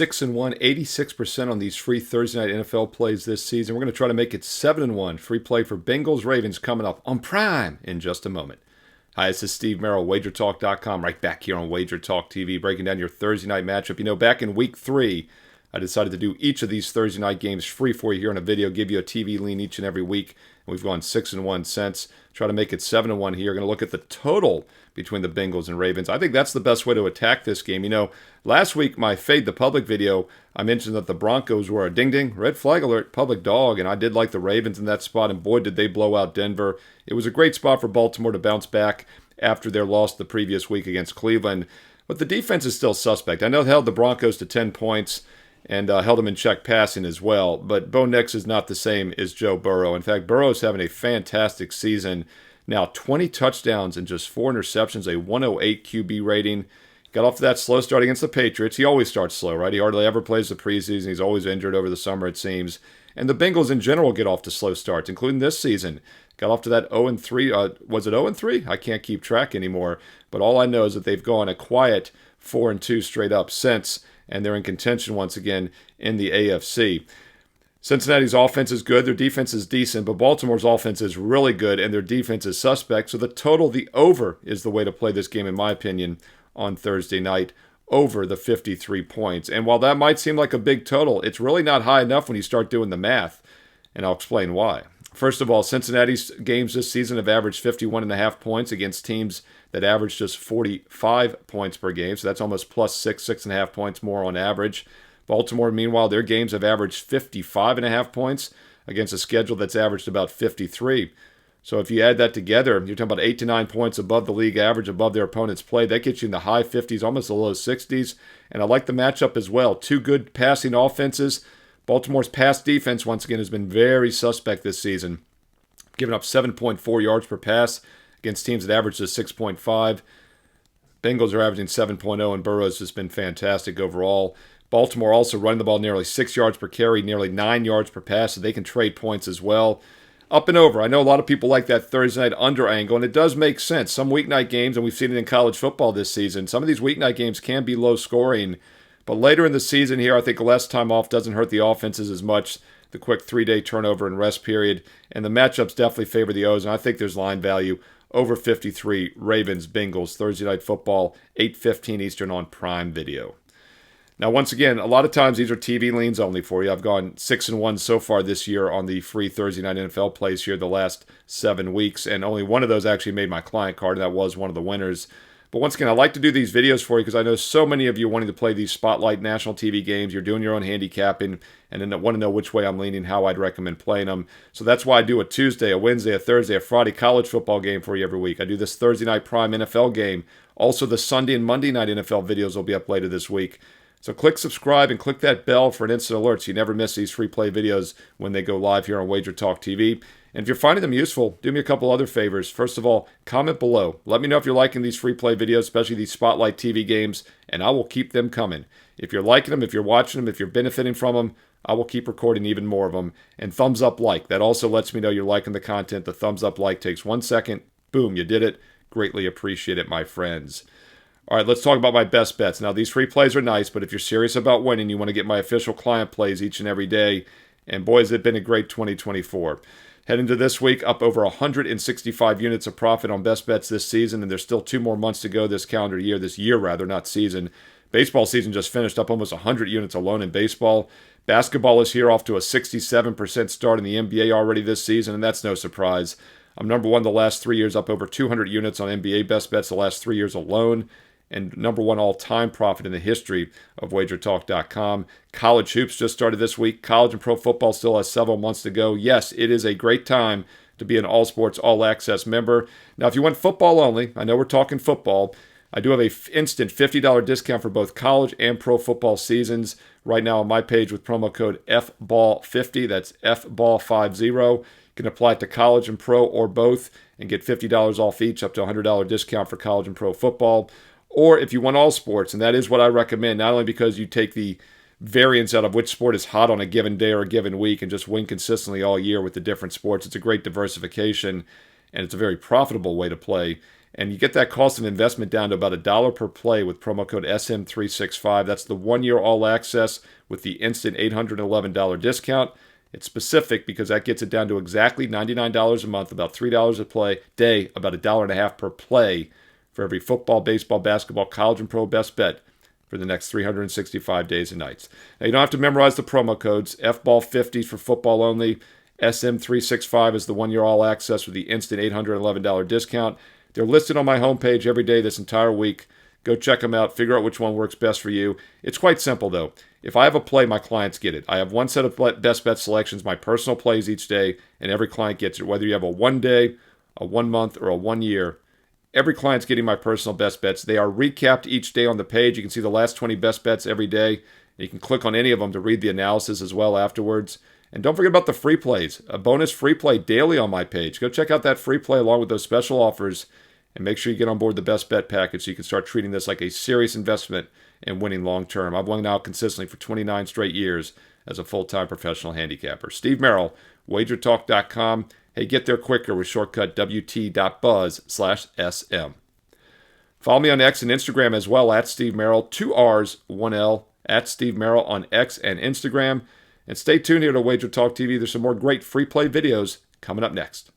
6-1, 86% on these free Thursday night NFL plays this season. We're going to try to make it 7-1. Free play for Bengals Ravens coming up on Prime in just a moment. Hi, this is Steve Merrill, WagerTalk.com, right back here on Wager Talk TV, breaking down your Thursday night matchup. You know, back in week 3, I decided to do each of these Thursday night games free for you here on a video, give you a TV lean each and every week. And we've gone 6-1 since. Try to make it 7-1 here. Going to look at the total between the Bengals and Ravens. I think that's the best way to attack this game. You know, last week, my Fade the Public video, I mentioned that the Broncos were a ding-ding, red flag alert, public dog, and I did like the Ravens in that spot, and boy, did they blow out Denver. It was a great spot for Baltimore to bounce back after their loss the previous week against Cleveland. But the defense is still suspect. I know they held the Broncos to 10 points and held them in check passing as well, but Bo Nix is not the same as Joe Burrow. In fact, Burrow is having a fantastic season. Now, 20 touchdowns and just 4 interceptions, a 108 QB rating. Got off to that slow start against the Patriots. He always starts slow, right? He hardly ever plays the preseason. He's always injured over the summer, it seems. And the Bengals in general get off to slow starts, including this season. Got off to that 0-3. Was it 0-3? I can't keep track anymore. But all I know is that they've gone a quiet 4-2 straight up since, and they're in contention once again in the AFC. Cincinnati's offense is good, their defense is decent, but Baltimore's offense is really good, and their defense is suspect. So the total, the over, is the way to play this game, in my opinion, on Thursday night, over the 53 points. And while that might seem like a big total, it's really not high enough when you start doing the math, and I'll explain why. First of all, Cincinnati's games this season have averaged 51.5 points against teams that average just 45 points per game, so that's almost plus 6.5 points more on average. Baltimore, meanwhile, their games have averaged 55.5 points against a schedule that's averaged about 53. So if you add that together, you're talking about 8 to 9 points above the league average, above their opponent's play. That gets you in the high 50s, almost the low 60s. And I like the matchup as well. Two good passing offenses. Baltimore's pass defense, once again, has been very suspect this season, giving up 7.4 yards per pass against teams that average just 6.5. Bengals are averaging 7.0, and Burrow's just been fantastic overall. Baltimore also running the ball nearly 6 yards per carry, nearly 9 yards per pass, so they can trade points as well. Up and over. I know a lot of people like that Thursday night under angle, and it does make sense. Some weeknight games, and we've seen it in college football this season, some of these weeknight games can be low scoring. But later in the season here, I think less time off doesn't hurt the offenses as much. The quick 3-day turnover and rest period. And the matchups definitely favor the O's, and I think there's line value over 53. Ravens, Bengals, Thursday Night Football, 8:15 Eastern on Prime Video. Now, once again, a lot of times these are TV leans only for you. I've gone 6-1 so far this year on the free Thursday night NFL plays here the last 7 weeks, and only one of those actually made my client card, and that was one of the winners. But once again, I like to do these videos for you because I know so many of you wanting to play these spotlight national TV games. You're doing your own handicapping and then want to know which way I'm leaning, how I'd recommend playing them. So that's why I do a Tuesday, a Wednesday, a Thursday, a Friday college football game for you every week. I do this Thursday night prime NFL game. Also, the Sunday and Monday night NFL videos will be up later this week. So click subscribe and click that bell for an instant alert so you never miss these free play videos when they go live here on Wager Talk TV. And if you're finding them useful, do me a couple other favors. First of all, comment below. Let me know if you're liking these free play videos, especially these Spotlight TV games, and I will keep them coming. If you're liking them, if you're watching them, if you're benefiting from them, I will keep recording even more of them. And thumbs up like. That also lets me know you're liking the content. The thumbs up like takes 1 second. Boom, you did it. Greatly appreciate it, my friends. All right, let's talk about my best bets. Now, these free plays are nice, but if you're serious about winning, you want to get my official client plays each and every day. And boy, has it been a great 2024. Heading to this week, up over 165 units of profit on best bets this season, and there's still 2 more months to go this calendar year, this year rather, not season. Baseball season just finished, up almost 100 units alone in baseball. Basketball is here, off to a 67% start in the NBA already this season, and that's no surprise. I'm number one the last 3 years, up over 200 units on NBA best bets the last 3 years alone, and number one all-time profit in the history of WagerTalk.com. College hoops just started this week. College and pro football still has several months to go. Yes, it is a great time to be an All Sports All Access member. Now, if you want football only, I know we're talking football, I do have a instant $50 discount for both college and pro football seasons right now on my page with promo code FBALL50. That's FBALL50. You can apply it to college and pro or both and get $50 off each, up to a $100 discount for college and pro football. Or if you want all sports, and that is what I recommend, not only because you take the variance out of which sport is hot on a given day or a given week and just win consistently all year with the different sports. It's a great diversification, and it's a very profitable way to play. And you get that cost of investment down to about $1 per play with promo code SM365. That's the 1-year all access with the instant $811 discount. It's specific because that gets it down to exactly $99 a month, about $3 a day, about $1.50 per play for every football, baseball, basketball, college, and pro best bet for the next 365 days and nights. Now, you don't have to memorize the promo codes. FBall50 for football only. SM365 is the 1-year all access with the instant $811 discount. They're listed on my homepage every day this entire week. Go check them out. Figure out which one works best for you. It's quite simple, though. If I have a play, my clients get it. I have one set of best bet selections, my personal plays each day, and every client gets it. Whether you have a 1 day, a 1 month, or a 1 year, every client's getting my personal best bets. They are recapped each day on the page. You can see the last 20 best bets every day. You can click on any of them to read the analysis as well afterwards. And don't forget about the free plays. A bonus free play daily on my page. Go check out that free play along with those special offers. And make sure you get on board the best bet package so you can start treating this like a serious investment and winning long term. I've won now consistently for 29 straight years as a full-time professional handicapper. Steve Merrill, wagertalk.com. Hey, get there quicker with shortcut wt.buzz/SM. Follow me on X and Instagram as well, at Steve Merrill, 2 R's, 1 L, at Steve Merrill on X and Instagram. And stay tuned here to Wager Talk TV. There's some more great free play videos coming up next.